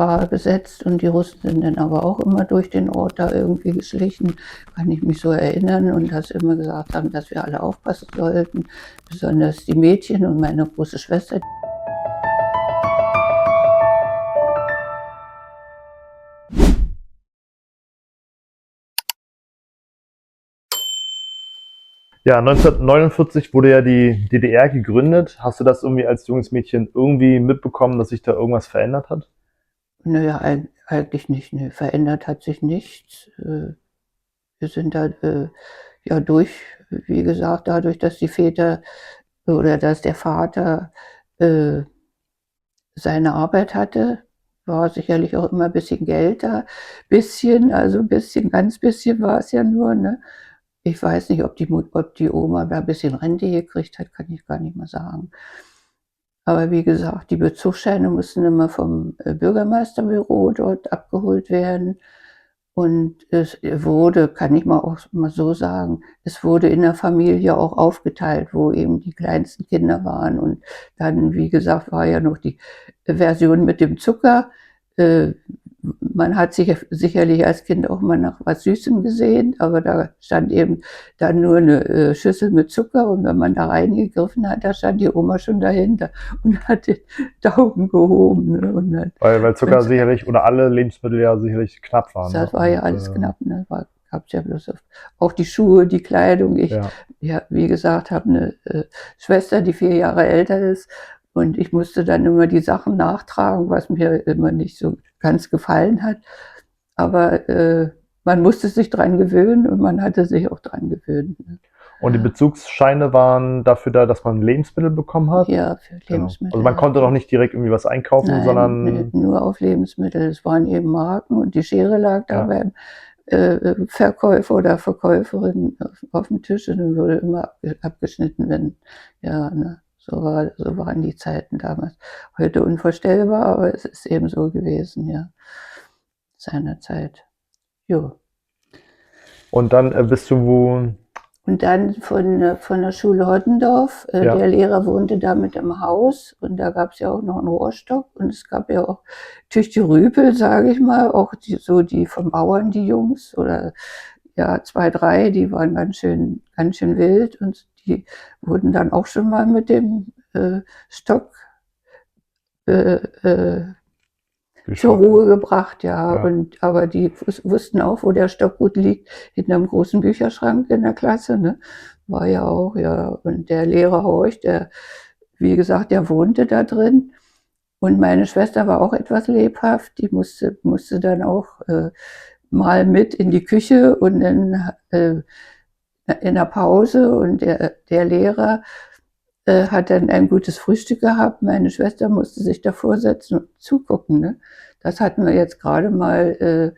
war besetzt und die Russen sind dann aber auch immer durch den Ort da irgendwie geschlichen, kann ich mich so erinnern, und dass sie immer gesagt haben, dass wir alle aufpassen sollten, besonders die Mädchen und meine große Schwester. Ja, 1949 wurde ja die DDR gegründet. Hast du das irgendwie als junges Mädchen irgendwie mitbekommen, dass sich da irgendwas verändert hat? Naja, eigentlich nicht, ne, verändert hat sich nichts. Wir sind da ja wie gesagt, dadurch, dass die Väter oder dass der Vater äh, seine Arbeit hatte, war sicherlich auch immer ein bisschen Geld da. Bisschen, also ein bisschen, ganz bisschen war es ja nur, ne? Ich weiß nicht, ob die Oma da ein bisschen Rente gekriegt hat, kann ich gar nicht mal sagen. Aber wie gesagt, die Bezugsscheine mussten immer vom Bürgermeisterbüro dort abgeholt werden. Und es wurde, kann ich mal auch mal so sagen, es wurde in der Familie auch aufgeteilt, wo eben die kleinsten Kinder waren. Und dann, wie gesagt, war ja noch die Version mit dem Zucker. Äh, Man hat sich sicherlich als Kind auch mal nach was Süßem gesehen, aber da stand eben dann nur eine Schüssel mit Zucker, und wenn man da reingegriffen hat, da stand die Oma schon dahinter und hat den Daumen gehoben. Ne? Und dann, Weil Zucker sicherlich oder alle Lebensmittel ja sicherlich knapp waren. Ne? das war ja alles knapp, ne? Gab's ja bloß auch die Schuhe, die Kleidung. Ich, Ja. ja, wie gesagt, habe eine Schwester, die 4 Jahre älter ist, und ich musste dann immer die Sachen nachtragen, was mir immer nicht so ganz gefallen hat. Aber man musste sich dran gewöhnen, und man hatte sich auch dran gewöhnt. Ne? Und die Bezugsscheine waren dafür da, dass man Lebensmittel bekommen hat? Ja, für Genau. Lebensmittel. Also man konnte doch nicht direkt irgendwie was einkaufen, Nein, sondern nur auf Lebensmittel. Es waren eben Marken, und die Schere lag da ja. beim Verkäufer oder Verkäuferin auf dem Tisch, und dann wurde immer abgeschnitten, wenn, ja, ne, so waren die Zeiten damals. Heute unvorstellbar, aber es ist eben so gewesen, ja, seinerzeit. Jo. Und dann bist du Und dann von der Schule Hottendorf, ja. der Lehrer wohnte da mit im Haus, und da gab es ja auch noch einen Rohrstock, und es gab ja auch durch die Rüpel, sage ich mal, auch die vom Bauern, die Jungs, oder ja, 2, 3, die waren ganz schön wild, und die wurden dann auch schon mal mit dem Stock äh, äh, zur Ruhe gebracht, ja. Ja. Aber die wussten auch, wo der Stock gut liegt, hinterm großen Bücherschrank in der Klasse, ne? War ja auch, ja. Und der Lehrer Horch, der, wie gesagt, der wohnte da drin. Und meine Schwester war auch etwas lebhaft. Die musste dann auch mal mit in die Küche und in der Pause. Und der Lehrer hat dann ein gutes Frühstück gehabt. Meine Schwester musste sich davor setzen und zugucken. Ne? Das hatten wir jetzt gerade mal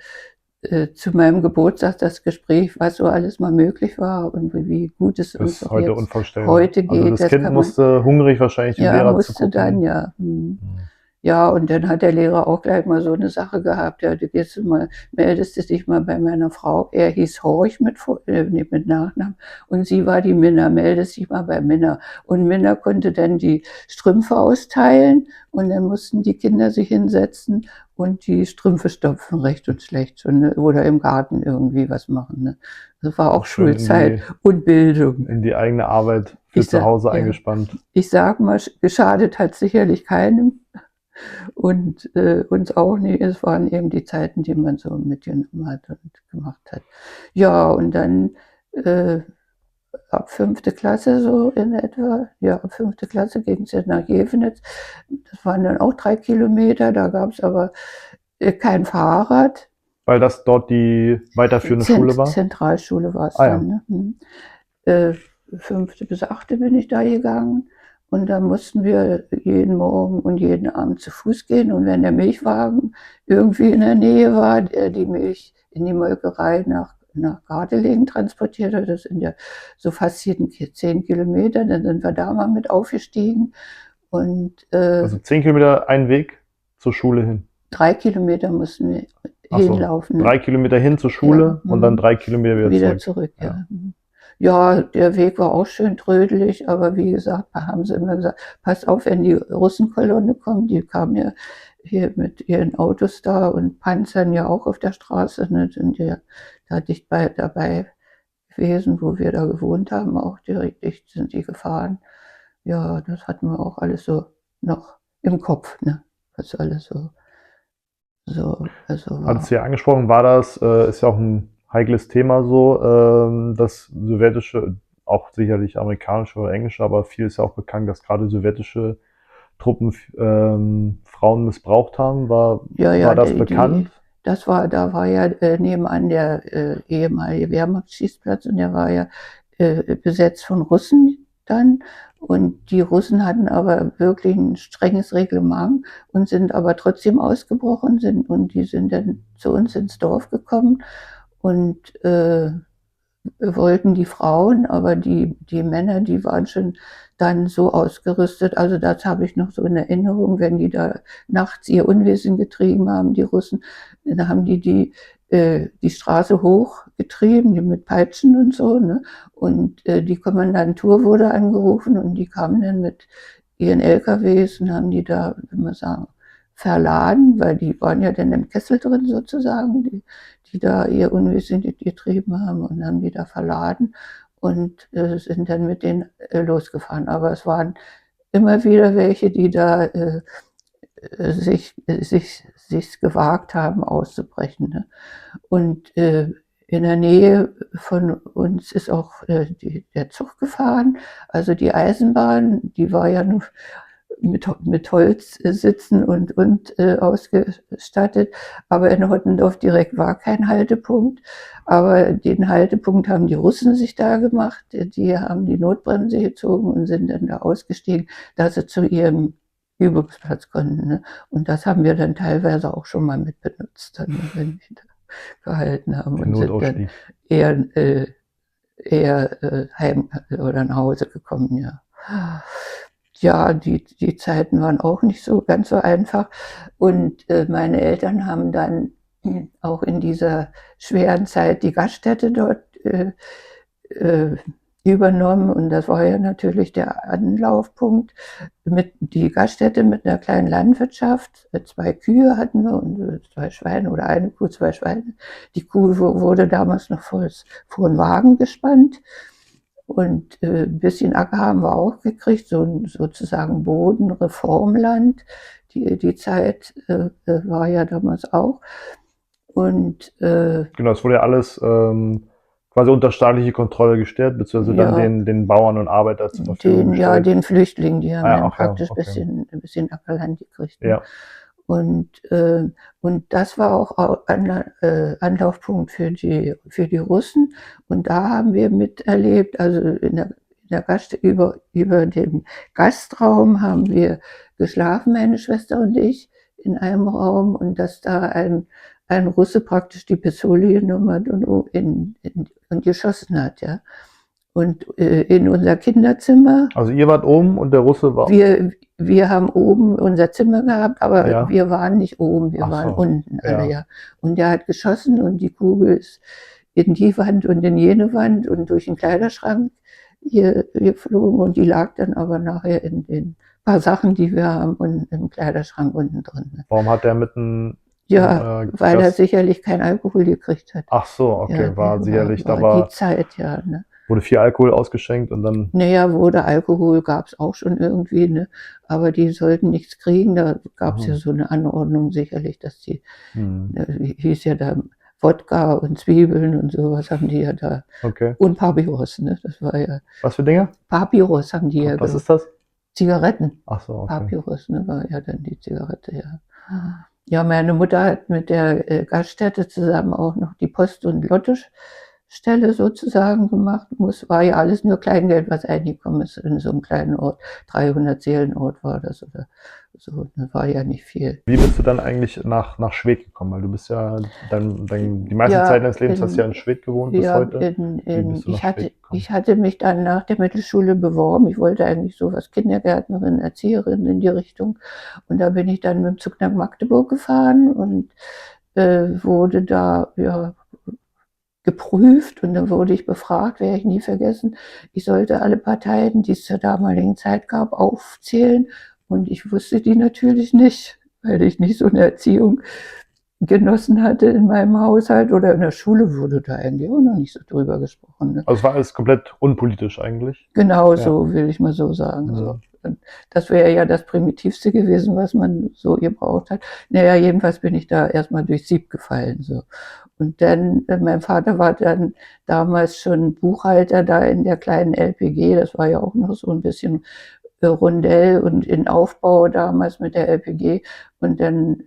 zu meinem Geburtstag, das Gespräch, was so alles mal möglich war und wie gut es uns Das ist auch heute jetzt unvorstellbar. heute geht. Also das Kind musste hungrig wahrscheinlich dem Ja, Lehrer musste zugucken. dann, ja. Ja, und dann hat der Lehrer auch gleich mal so eine Sache gehabt, ja, meldest du dich mal bei meiner Frau. Er hieß Horch mit Nachnamen, und sie war die Minna, meldest dich mal bei Minna. Und Minna konnte dann die Strümpfe austeilen, und dann mussten die Kinder sich hinsetzen und die Strümpfe stopfen, recht und schlecht schon, ne? Oder im Garten irgendwie was machen. Ne? Das war auch Schulzeit und Bildung. In die eigene Arbeit für zu Hause eingespannt. Ich sag mal, geschadet hat sicherlich keinem. Und uns auch nicht. Es waren eben die Zeiten, die man so mitgenommen hat und gemacht hat. Ja, und dann ab 5. Klasse so in etwa, ja, ab 5. Klasse ging es jetzt nach Jevenitz. Das waren dann auch 3 Kilometer, da gab es aber kein Fahrrad. Weil das dort die weiterführende Schule war? Zentralschule war es dann. Ja. 5. bis 8. bin ich da gegangen. Und da mussten wir jeden Morgen und jeden Abend zu Fuß gehen. Und wenn der Milchwagen irgendwie in der Nähe war, der die Milch in die Molkerei nach Gardelegen transportiert hat, das sind ja so fast 10 Kilometer, dann sind wir da mal mit aufgestiegen. Und, also 10 Kilometer ein Weg zur Schule hin? 3 Kilometer mussten wir hinlaufen. 3 Kilometer hin zur Schule, ja, und dann 3 Kilometer wieder zurück. Ja. Ja, der Weg war auch schön trödelig, aber wie gesagt, da haben sie immer gesagt, passt auf, wenn die Russenkolonne kommt, die kam ja hier mit ihren Autos da und Panzern ja auch auf der Straße, ne, sind ja da dicht dabei gewesen, wo wir da gewohnt haben, auch direkt dicht sind die gefahren. Ja, das hatten wir auch alles so noch im Kopf, ne, was alles so Hattest war. du ja angesprochen, war das, ist ja auch ein heikles Thema so, das sowjetische, auch sicherlich amerikanische oder englische, aber viel ist ja auch bekannt, dass gerade sowjetische Truppen Frauen missbraucht haben. Ja, War ja, das bekannt? da war ja nebenan der ehemalige Wehrmachtsschießplatz und der war ja besetzt von Russen dann. Und die Russen hatten aber wirklich ein strenges Reglement und sind aber trotzdem ausgebrochen und die sind dann zu uns ins Dorf gekommen und wollten die Frauen, aber die Männer, die waren schon dann so ausgerüstet. Also das habe ich noch so in Erinnerung, wenn die da nachts ihr Unwesen getrieben haben, die Russen, dann haben die Straße hochgetrieben, die mit Peitschen und so, ne? Und die Kommandantur wurde angerufen und die kamen dann mit ihren LKWs und haben die da, wie man sagen, verladen, weil die waren ja dann im Kessel drin sozusagen, die da ihr Unwesen getrieben haben und haben die da verladen und sind dann mit denen losgefahren. Aber es waren immer wieder welche, die da sich gewagt haben auszubrechen. Ne? Und in der Nähe von uns ist auch der Zug gefahren, also die Eisenbahn, die war ja nur mit Holz sitzen und ausgestattet. Aber in Hottendorf direkt war kein Haltepunkt. Aber den Haltepunkt haben die Russen sich da gemacht. Die haben die Notbremse gezogen und sind dann da ausgestiegen, dass sie zu ihrem Übungsplatz konnten. Ne? Und das haben wir dann teilweise auch schon mal mit benutzt, dann, wenn wir da gehalten haben Der und sind dann Notausstieg. eher heim oder nach Hause gekommen, ja. Ja, die Zeiten waren auch nicht so ganz so einfach. Und meine Eltern haben dann auch in dieser schweren Zeit die Gaststätte dort äh, übernommen. Und das war ja natürlich der Anlaufpunkt. Die Gaststätte mit einer kleinen Landwirtschaft. 2 Kühe hatten wir und 2 Schweine oder eine Kuh, 2 Schweine. Die Kuh wurde damals noch vor den Wagen gespannt. Und ein bisschen Acker haben wir auch gekriegt, so sozusagen Bodenreformland. Die Zeit war ja damals auch. Und Genau, es wurde ja alles quasi unter staatliche Kontrolle gestellt, beziehungsweise dann ja, den Bauern und Arbeitern zur Verfügung gestellt. den Flüchtlingen, die haben Ah ja, dann ach ja, praktisch okay. ein bisschen Ackerland gekriegt. Ne? Ja, Und das war auch Anlaufpunkt für die Russen. Und da haben wir miterlebt, also in der über dem Gastraum haben wir geschlafen, meine Schwester und ich, in einem Raum. Und dass da ein Russe praktisch die Pistole genommen hat und geschossen hat, ja. Und in unser Kinderzimmer also ihr wart oben und der Russe war. wir haben oben unser Zimmer gehabt, aber Ja. wir waren nicht oben, wir Ach waren so, unten alle, ja. ja. Und der hat geschossen und die Kugel ist in die Wand und in jene Wand und durch den Kleiderschrank hier geflogen und die lag dann aber nachher in den paar Sachen, die wir haben, und im Kleiderschrank unten drin. Warum hat der mit einem Ja, weil er Gas? sicherlich keinen Alkohol gekriegt hat. Ach so, okay, Ja, war sicherlich, da war die war, Zeit, ja. Ne? wurde viel Alkohol ausgeschenkt und dann. Naja, Alkohol gab es auch schon irgendwie, ne? Aber die sollten nichts kriegen. Da gab es ja so eine Anordnung sicherlich, dass die, Hm. hieß ja da Wodka und Zwiebeln und sowas haben die ja da. Okay. Und Papyrus, ne? Das war ja, Was für Dinge? Papyrus haben die ja Was ist das? Zigaretten. Ach so, okay. Papyrus, ne? War ja dann die Zigarette, ja. Ja, meine Mutter hat mit der Gaststätte zusammen auch noch die Post- und Lottostelle sozusagen gemacht. War ja alles nur Kleingeld, was eingekommen ist in so einem kleinen Ort. 300 Seelenort war das oder so. Das war ja nicht viel. Wie bist du dann eigentlich nach Schwedt gekommen? Weil du bist ja, die meiste Ja, Zeit deines Lebens hast du ja in Schwedt gewohnt bis Ja, heute. Wie bist du nach Schwedt gekommen? ich hatte mich dann nach der Mittelschule beworben. Ich wollte eigentlich sowas Kindergärtnerin, Erzieherin in die Richtung. Und da bin ich dann mit dem Zug nach Magdeburg gefahren und wurde da ja geprüft und dann wurde ich befragt, werde ich nie vergessen. Ich sollte alle Parteien, die es zur damaligen Zeit gab, aufzählen und ich wusste die natürlich nicht. weil ich nicht so eine Erziehung genossen hatte in meinem Haushalt, oder in der Schule wurde da eigentlich auch noch nicht so drüber gesprochen. Ne? Also es war alles komplett unpolitisch eigentlich. Genau Ja. so, will ich mal so sagen. Mhm. So. Das wäre ja das Primitivste gewesen, was man so gebraucht hat. Naja, jedenfalls bin ich da erstmal durchs Sieb gefallen. So. Und dann, mein Vater war dann damals schon Buchhalter da in der kleinen LPG. Das war ja auch noch so ein bisschen Rundell und in Aufbau damals mit der LPG. Und dann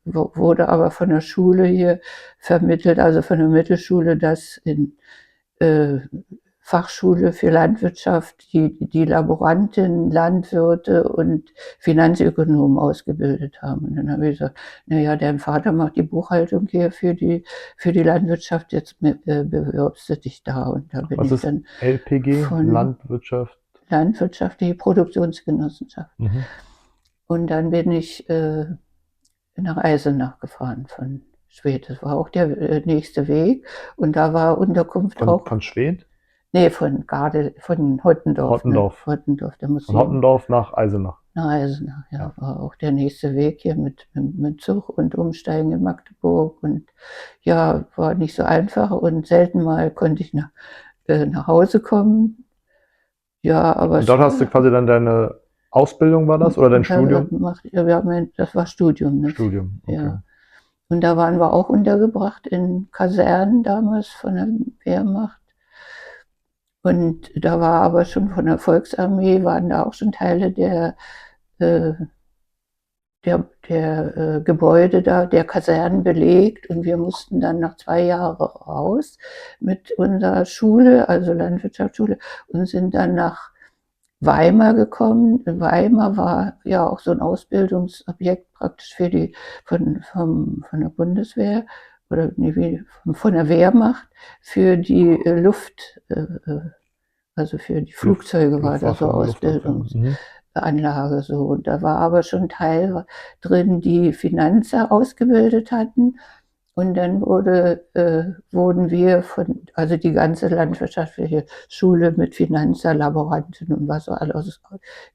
wurde aber von der Schule hier vermittelt, also von der Mittelschule, dass in Fachschule für Landwirtschaft die Laboranten, Landwirte und Finanzökonomen ausgebildet haben. Und dann habe ich gesagt, naja, dein Vater macht die Buchhaltung hier für die Landwirtschaft, jetzt bewirbst du dich da. Und da bin Was ich ist dann LPG? von Landwirtschaft? Landwirtschaftliche Produktionsgenossenschaft. Mhm. Und dann bin ich nach Eisenach gefahren von Schwedt. Das war auch der nächste Weg. Und da war Unterkunft auch. Von Schwedt? Nee, von Hottendorf. Hottendorf. Ne? Hottendorf, da muss Von Hottendorf nach Eisenach. nach Eisenach, ja, Ja. war auch der nächste Weg hier mit Zug und Umsteigen in Magdeburg. Und ja, war nicht so einfach und selten mal konnte ich nach Hause kommen. Ja, aber Und dort hast du quasi dann deine Ausbildung, war das? Oder dein Studium? Das war Studium. Ne? Studium, okay. Ja. Und da waren wir auch untergebracht in Kasernen damals von der Wehrmacht. Und da war aber schon von der Volksarmee, waren da auch schon Teile der Gebäude da, der Kasernen belegt. Und wir mussten dann nach 2 Jahren raus mit unserer Schule, also Landwirtschaftsschule, und sind dann nach Weimar gekommen. Weimar war ja auch so ein Ausbildungsobjekt praktisch von der Bundeswehr oder von der Wehrmacht für die Luft, also für die Flugzeuge war das so Ausbildungsanlage so. Und da war aber schon Teil drin, die Finanzer ausgebildet hatten. Und dann wurden wir also die ganze landwirtschaftliche Schule mit Finanzer, Laboranten und was so alles,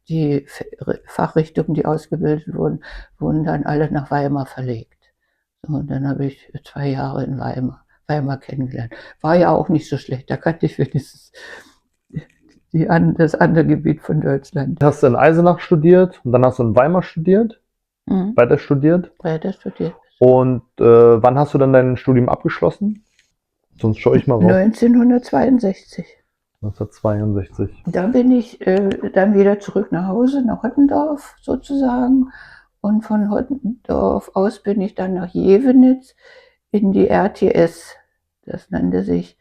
die Fachrichtungen, die ausgebildet wurden dann alle nach Weimar verlegt. So, und dann habe ich 2 Jahre in Weimar kennengelernt. War ja auch nicht so schlecht, da kannte ich wenigstens das andere Gebiet von Deutschland. Hast du in Eisenach studiert und dann hast du in Weimar studiert, weiter studiert. Und wann hast du dann dein Studium abgeschlossen? Sonst schaue ich mal raus. 1962. 1962. Da bin ich dann wieder zurück nach Hause, nach Hottendorf sozusagen. Und von Hottendorf aus bin ich dann nach Jevenitz in die RTS. Das nannte sich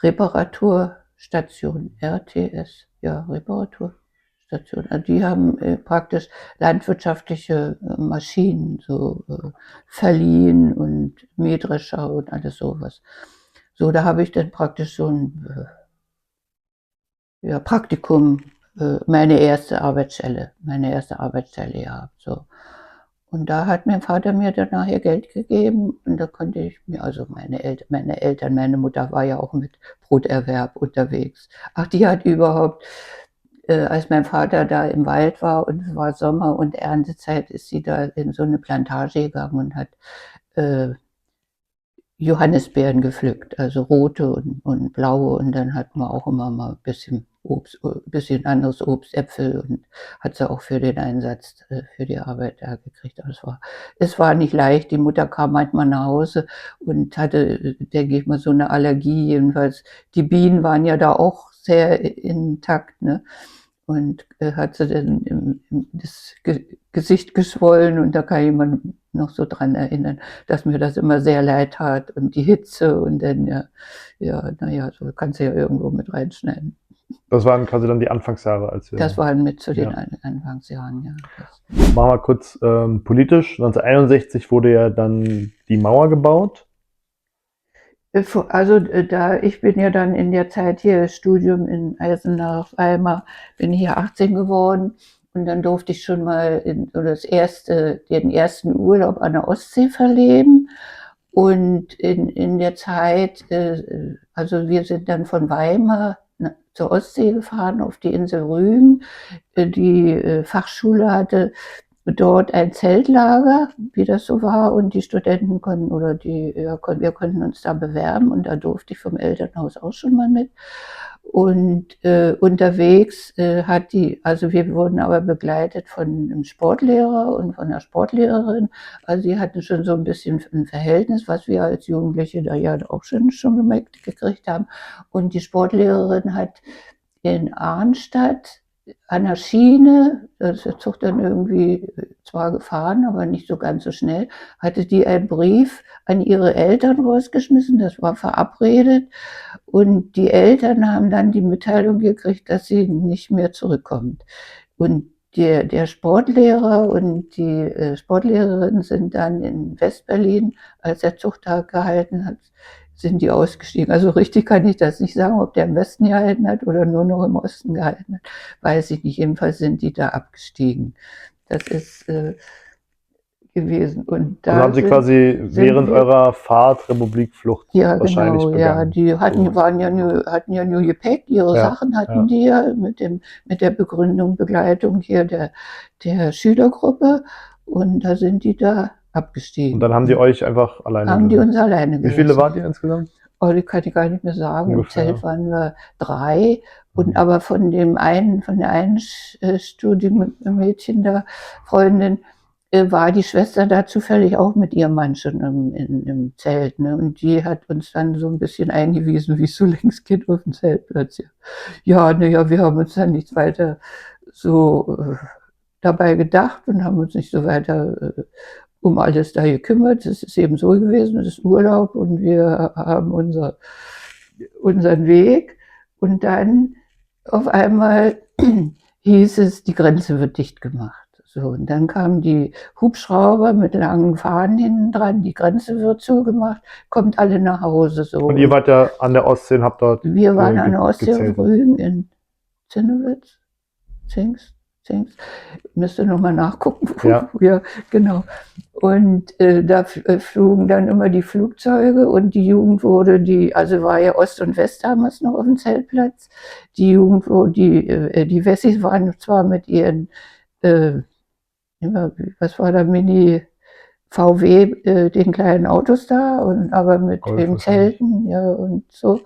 Reparaturstation. RTS, ja, Reparaturstation. Also die haben praktisch landwirtschaftliche Maschinen so verliehen und Mähdrescher und alles sowas. So, da habe ich dann praktisch so ein Praktikum, meine erste Arbeitsstelle gehabt. So. Und da hat mein Vater mir dann nachher Geld gegeben und da konnte ich mir, also meine Mutter war ja auch mit Broterwerb unterwegs. Ach, die hat überhaupt, als mein Vater da im Wald war und es war Sommer und Erntezeit, ist sie da in so eine Plantage gegangen und hat Johannisbeeren gepflückt, also rote und blaue, und dann hat man auch immer mal ein bisschen Obst, bisschen anderes Obst, Äpfel, und hat sie auch für den Einsatz, für die Arbeit da gekriegt. Aber es war nicht leicht. Die Mutter kam manchmal nach Hause und hatte, denke ich mal, so eine Allergie. Jedenfalls, die Bienen waren ja da auch sehr intakt, ne? Und hat sie dann das Gesicht geschwollen, und da kann ich mich noch so dran erinnern, dass mir das immer sehr leid tat und die Hitze, und dann naja, so kannst du ja irgendwo mit reinschneiden. Das waren quasi dann die Anfangsjahre, als wir. Das waren mit zu den Anfangsjahren, ja. Machen wir kurz politisch. 1961 wurde ja dann die Mauer gebaut. Also ich bin ja dann in der Zeit hier, Studium in Eisenach, Weimar, bin hier 18 geworden, und dann durfte ich schon mal den ersten Urlaub an der Ostsee verleben. Und in der Zeit, also wir sind dann von Weimar zur Ostsee gefahren, auf die Insel Rügen. Die Fachschule hatte dort ein Zeltlager, wie das so war, und die Studenten konnten oder wir konnten uns da bewerben und da durfte ich vom Elternhaus auch schon mal mit. Und unterwegs also wir wurden aber begleitet von einem Sportlehrer und von einer Sportlehrerin. Also sie hatten schon so ein bisschen ein Verhältnis, was wir als Jugendliche da ja auch schon gemerkt gekriegt haben. Und die Sportlehrerin hat in Arnstadt an der Schiene, da ist der Zug dann irgendwie zwar gefahren, aber nicht so ganz so schnell, hatte die einen Brief an ihre Eltern rausgeschmissen, das war verabredet. Und die Eltern haben dann die Mitteilung gekriegt, dass sie nicht mehr zurückkommt. Und der Sportlehrer und die Sportlehrerin sind dann in Westberlin, als der Zug da gehalten hat, sind die ausgestiegen. Also richtig kann ich das nicht sagen, ob der im Westen gehalten hat oder nur noch im Osten gehalten hat, weiß ich nicht. Jedenfalls sind die da abgestiegen. Das ist gewesen. Und Also da haben Sie quasi während eurer Fahrt Republikflucht ja, wahrscheinlich genau, ja. begangen. Die hatten, So. hatten ja nur Gepäck, ihre Ja, Sachen hatten ja. die ja mit der Begründung, Begleitung hier der Schülergruppe. Und da sind die da abgestiegen. Und dann haben die euch einfach alleine Haben die gelassen. uns alleine Wie viele gelassen. wart ihr insgesamt? Oh, die kann ich gar nicht mehr sagen. Ungefähr. Im Zelt waren wir 3. Und aber von der einen Studienmädchen da, Freundin, war die Schwester da zufällig auch mit ihrem Mann schon im Zelt. Ne? Und die hat uns dann so ein bisschen eingewiesen, wie es so längs geht auf dem Zeltplatz. Ja, naja, wir haben uns dann nichts weiter so dabei gedacht und haben uns nicht so weiter um alles da gekümmert. Es ist eben so gewesen, es ist Urlaub und wir haben unseren Weg. Und dann auf einmal hieß es, die Grenze wird dicht gemacht. So, und dann kamen die Hubschrauber mit langen Fahnen hinten dran, die Grenze wird zugemacht, kommt alle nach Hause. So. Und ihr wart ja an der Ostsee und habt dort Wir waren an der Ostsee auf gezeltet. Rügen in Zinnewitz, Zingst, müsste nochmal nachgucken. Ja. Ja, genau. Und da flogen dann immer die Flugzeuge und die Jugend also war ja Ost und West damals noch auf dem Zeltplatz. Die Jugend, die Wessis waren zwar mit ihren, was war da, Mini VW, den kleinen Autos da, aber mit Golf den Zelten, ja, und so.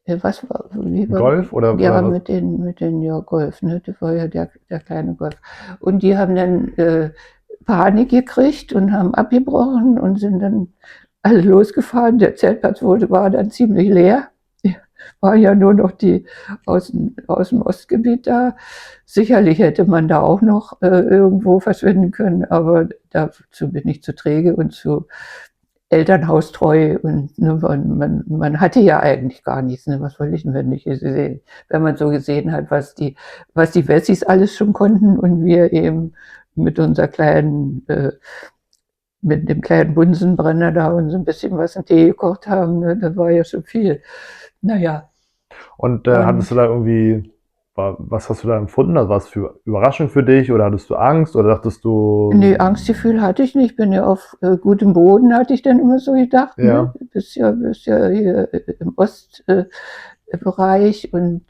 Golf oder ja, was? mit den ja, Golf, ne? Das war ja der kleine Golf. Und die haben dann Panik gekriegt und haben abgebrochen und sind dann alle losgefahren. Der Zeltplatz war dann ziemlich leer. War ja nur noch die aus dem Ostgebiet da. Sicherlich hätte man da auch noch irgendwo verschwinden können, aber dazu bin ich zu träge und zu elternhaustreu und ne, man hatte ja eigentlich gar nichts. Ne? Was wollte ich denn, wenn man so gesehen hat, was die Wessis alles schon konnten und wir eben mit unserer mit dem kleinen Bunsenbrenner da und so ein bisschen was in Tee gekocht haben, ne? Das war ja schon viel. Naja. Und hattest du da irgendwie, was hast du da empfunden? Also war es für Überraschung für dich oder hattest du Angst oder dachtest du? Nee, Angstgefühl hatte ich nicht. Ich bin ja auf gutem Boden, hatte ich dann immer so gedacht. Ja. Ne? Bist ja hier im Ostbereich und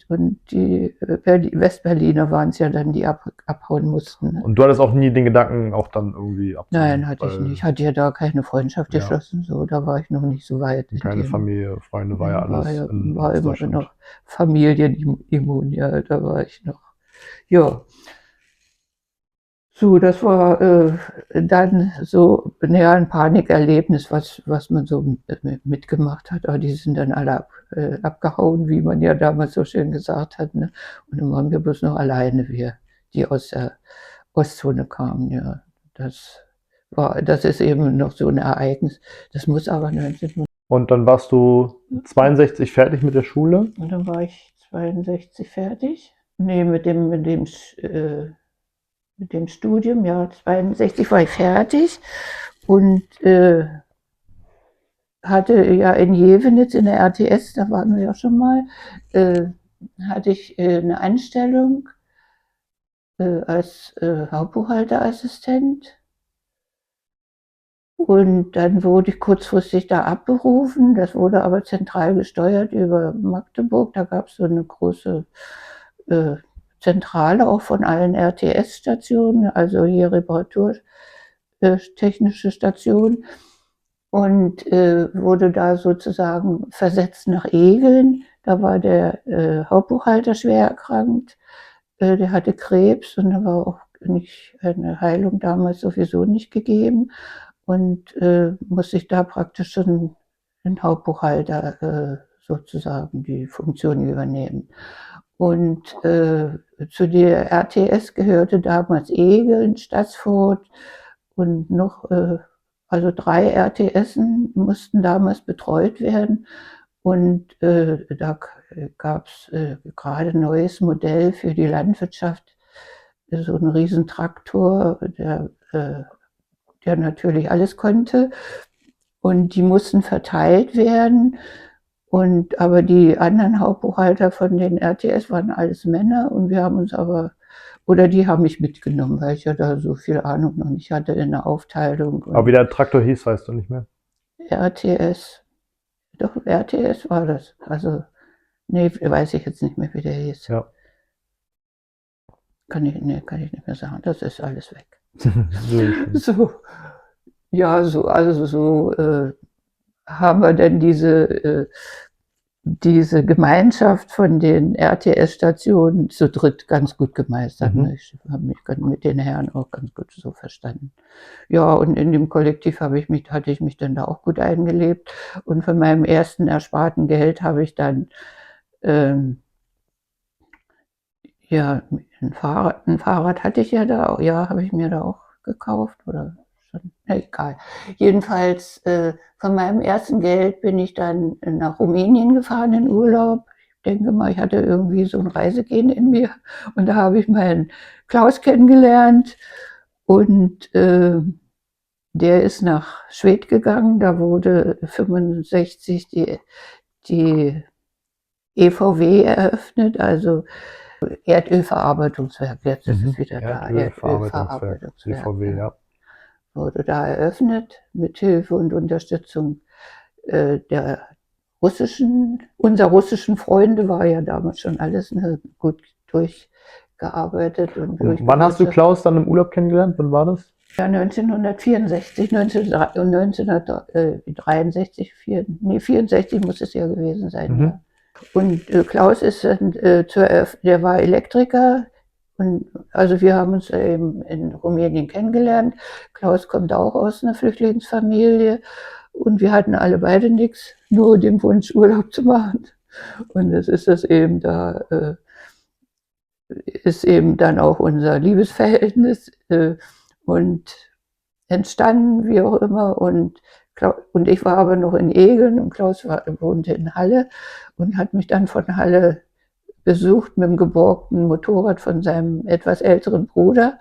die Westberliner waren es ja dann, die abhauen mussten. Ne? Und du hattest auch nie den Gedanken, auch dann irgendwie abzuhauen? Nein, hatte ich nicht. Ich hatte ja da keine Freundschaft Ja. geschlossen, so, da war ich noch nicht so weit. Keine Familie, Freunde, war ja alles in war immer Ostdeutschland. noch familienimmun, ja, da war ich noch. Ja. So, das war dann so ein Panikerlebnis, was man so mitgemacht hat. Aber die sind dann alle abgehauen, wie man ja damals so schön gesagt hat. Ne? Und dann waren wir bloß noch alleine, wir, die aus der Ostzone kamen. Ja, das ist eben noch so ein Ereignis. Das muss aber 19. Und dann warst du 62 fertig mit der Schule? Und dann war ich 62 fertig. Nee, mit dem Studium, ja, 62 war ich fertig und hatte ja in Jevenitz in der RTS, da waren wir ja schon mal, hatte ich eine Anstellung als Hauptbuchhalterassistent. Und dann wurde ich kurzfristig da abberufen. Das wurde aber zentral gesteuert über Magdeburg. Da gab es so eine große Zentrale auch von allen RTS-Stationen, also hier reparaturtechnische Station, und wurde da sozusagen versetzt nach Egeln. Da war der Hauptbuchhalter schwer erkrankt. Der hatte Krebs und da war auch nicht eine Heilung damals sowieso nicht gegeben und musste ich da praktisch schon den Hauptbuchhalter sozusagen die Funktion übernehmen. Und zu der RTS gehörte damals Egeln, Staßfurt und noch, also 3 RTSen mussten damals betreut werden. Und da gab es gerade ein neues Modell für die Landwirtschaft, so ein Riesentraktor, der natürlich alles konnte. Und die mussten verteilt werden. Und aber die anderen Hauptbuchhalter von den RTS waren alles Männer und wir haben uns aber, oder die haben mich mitgenommen, weil ich ja da so viel Ahnung noch nicht hatte in der Aufteilung. Aber wie der Traktor hieß, weißt du nicht mehr? RTS, doch RTS war das. Also, nee, weiß ich jetzt nicht mehr, wie der hieß. Ja. Kann ich nicht mehr sagen. Das ist alles weg. Sehr schön. So, ja, also so haben wir denn diese Gemeinschaft von den RTS-Stationen zu dritt ganz gut gemeistert. Mhm. Ich habe mich mit den Herren auch ganz gut so verstanden. Ja, und in dem Kollektiv hatte ich mich dann da auch gut eingelebt. Und von meinem ersten ersparten Geld habe ich dann ja, ein Fahrrad hatte ich ja da auch, ja, habe ich mir da auch gekauft oder schon, na egal. Jedenfalls von meinem ersten Geld bin ich dann nach Rumänien gefahren in Urlaub. Ich denke mal, ich hatte irgendwie so ein Reisegehen in mir und da habe ich meinen Klaus kennengelernt und der ist nach Schwedt gegangen. Da wurde 65 die EVW eröffnet, also Erdölverarbeitungswerk, jetzt ist es wieder da. Erdölverarbeitungswerk, EVW, ja. Wurde da eröffnet mit Hilfe und Unterstützung der unserer russischen Freunde war ja damals schon alles gut durchgearbeitet. Und wann hast du Klaus dann im Urlaub kennengelernt? Wann war das? Ja, 1964, 1963, 64 muss es ja gewesen sein. Mhm. Ja. Und Klaus ist der war Elektriker. Und also wir haben uns eben in Rumänien kennengelernt. Klaus kommt auch aus einer Flüchtlingsfamilie. Und wir hatten alle beide nichts, nur den Wunsch, Urlaub zu machen. Und es ist das eben da, ist eben dann auch unser Liebesverhältnis und entstanden, wie auch immer. Und ich war aber noch in Egeln und Klaus wohnte in Halle und hat mich dann von Halle besucht mit dem geborgten Motorrad von seinem etwas älteren Bruder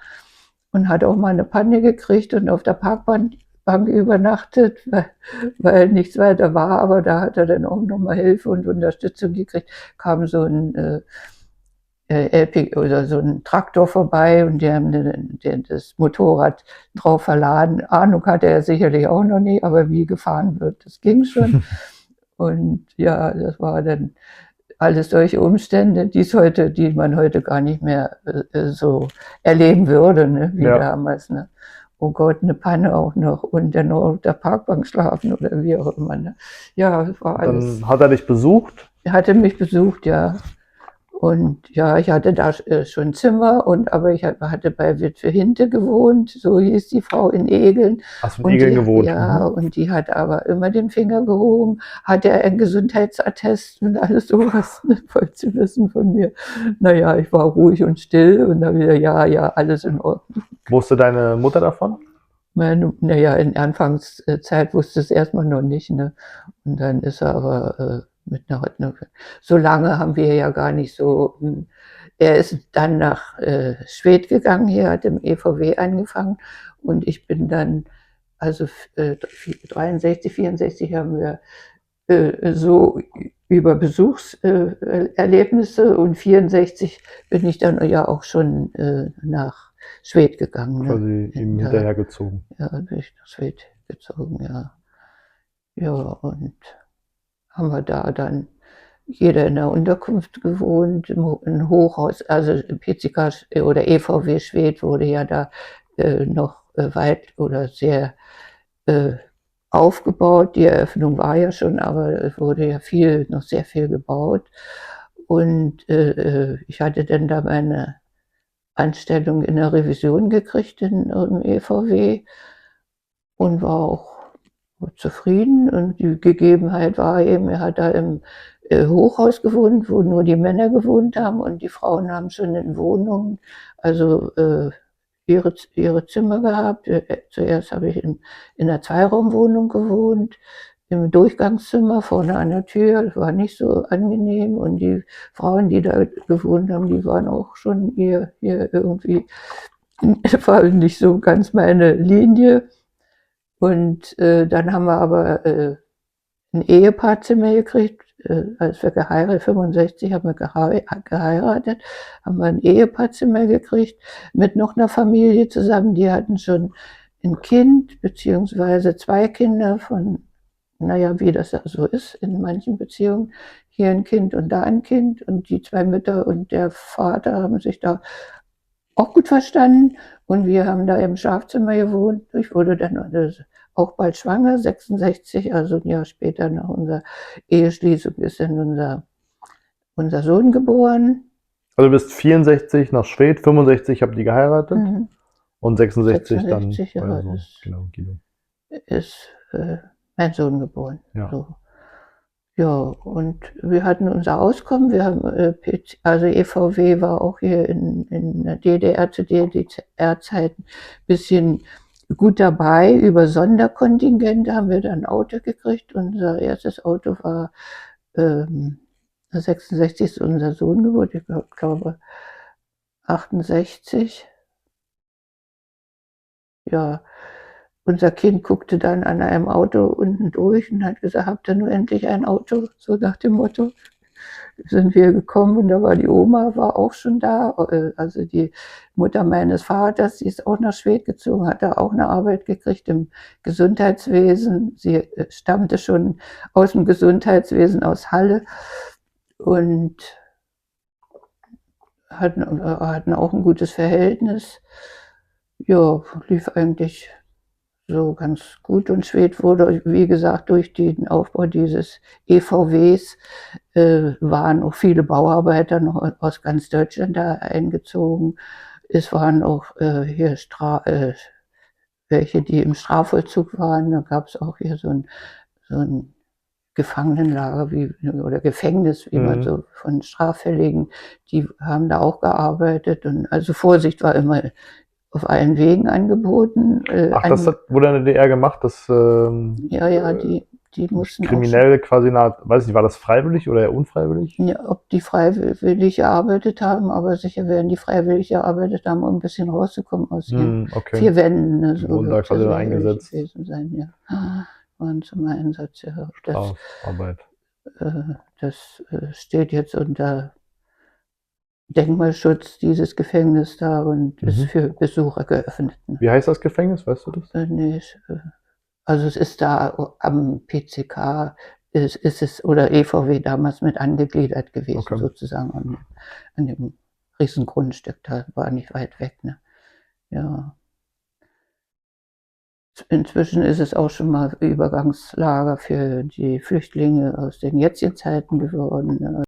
und hat auch mal eine Panne gekriegt und auf der Parkbank übernachtet, weil nichts weiter war, aber da hat er dann auch nochmal Hilfe und Unterstützung gekriegt. Kam so ein LP oder so ein Traktor vorbei und die haben das Motorrad drauf verladen. Ahnung hatte er sicherlich auch noch nie, aber wie gefahren wird, das ging schon. Und ja, das war dann alles solche Umstände, die man heute gar nicht mehr so erleben würde, ne, wie damals. Ne. Oh Gott, eine Panne auch noch und dann noch auf der Parkbank schlafen oder wie auch immer. Ne. Ja, das war alles. Dann hat er dich besucht? Er hatte mich besucht, ja. Und ja, ich hatte da schon Zimmer, aber ich hatte bei Witwe Hinte gewohnt, so hieß die Frau in Egeln. Hast du in Egeln gewohnt? Ja, und die hat aber immer den Finger gehoben, hatte einen Gesundheitsattest und alles sowas, ne, voll zu wissen von mir. Naja, ich war ruhig und still und dann wieder, ja, alles in Ordnung. Wusste deine Mutter davon? Naja, in der Anfangszeit wusste es erstmal noch nicht, ne? Und dann ist er aber so lange haben wir ja gar nicht so. Er ist dann nach Schwedt gegangen, hier hat im EVW angefangen und ich bin dann, also 63, 64 haben wir so über Besuchserlebnisse und 64 bin ich dann ja auch schon nach Schwedt gegangen. Quasi ihm hinterhergezogen. Ja, bin ich nach Schwedt gezogen, ja. Ja, und haben wir da dann jeder in der Unterkunft gewohnt, im Hochhaus, also PCK oder EVW Schwedt wurde ja da noch weit oder sehr aufgebaut. Die Eröffnung war ja schon, aber es wurde ja noch sehr viel gebaut. Und ich hatte dann da meine Anstellung in der Revision gekriegt im EVW und war auch zufrieden. Und die Gegebenheit war eben, er hat da im Hochhaus gewohnt, wo nur die Männer gewohnt haben und die Frauen haben schon in Wohnungen, also ihre Zimmer gehabt. Zuerst habe ich in einer Zweiraumwohnung gewohnt, im Durchgangszimmer vorne an der Tür. Das war nicht so angenehm und die Frauen, die da gewohnt haben, die waren auch schon hier irgendwie, das war nicht so ganz meine Linie. Und dann haben wir aber ein Ehepaarzimmer gekriegt, als wir geheiratet, 65 haben wir geheiratet, haben wir ein Ehepaarzimmer gekriegt mit noch einer Familie zusammen. Die hatten schon ein Kind, beziehungsweise zwei Kinder von, naja, wie das so ist in manchen Beziehungen. Hier ein Kind und da ein Kind. Und die zwei Mütter und der Vater haben sich da auch gut verstanden. Und wir haben da im Schlafzimmer gewohnt. Ich wurde dann auch bald schwanger, 66, also ein Jahr später nach unserer Eheschließung ist dann unser Sohn geboren. Also du bist 64 nach Schwedt, 65 habt ihr geheiratet und 66 dann 66, ja, euer Sohn. Genau, Guido. ist mein Sohn geboren. Ja. So. Ja, und wir hatten unser Auskommen. Wir haben, also EVW war auch hier in der DDR zu DDR-Zeiten ein bisschen gut dabei. Über Sonderkontingente haben wir dann ein Auto gekriegt. Unser erstes Auto war 66 ist unser Sohn geworden, ich glaube 68. Ja, unser Kind guckte dann an einem Auto unten durch und hat gesagt, habt ihr nur endlich ein Auto? So nach dem Motto. Sind wir gekommen und da war die Oma, war auch schon da, also die Mutter meines Vaters, die ist auch nach Schwedt gezogen, hat da auch eine Arbeit gekriegt im Gesundheitswesen. Sie stammte schon aus dem Gesundheitswesen, aus Halle und hatten auch ein gutes Verhältnis. Ja, lief eigentlich so ganz gut und Schwedt wurde, wie gesagt, durch den Aufbau dieses EVWs waren auch viele Bauarbeiter noch aus ganz Deutschland da eingezogen. Es waren auch hier welche, die im Strafvollzug waren. Da gab es auch hier so ein Gefangenenlager oder Gefängnis, wie man so von Straffälligen, die haben da auch gearbeitet. Und also Vorsicht war immer auf allen Wegen angeboten. Ach, das wurde in der DDR gemacht, dass ja, die mussten Kriminelle quasi weiß nicht, war das freiwillig oder eher unfreiwillig? Ja, ob die freiwillig gearbeitet haben, aber sicher werden die freiwillig gearbeitet haben, um ein bisschen rauszukommen aus ihren vier Wänden. Ne, so wurden da quasi eingesetzt. Gewesen sein, ja. Waren zum Einsatz, ja. Strafarbeit. Das steht jetzt unter Denkmalschutz, dieses Gefängnis da, und ist für Besucher geöffnet. Ne. Wie heißt das Gefängnis, weißt du das? Nee, also es ist da am PCK, ist es, oder EVW damals mit angegliedert gewesen, sozusagen an dem Riesengrundstück, da war nicht weit weg. Ne? Ja. Inzwischen ist es auch schon mal Übergangslager für die Flüchtlinge aus den jetzigen Zeiten geworden. Ne?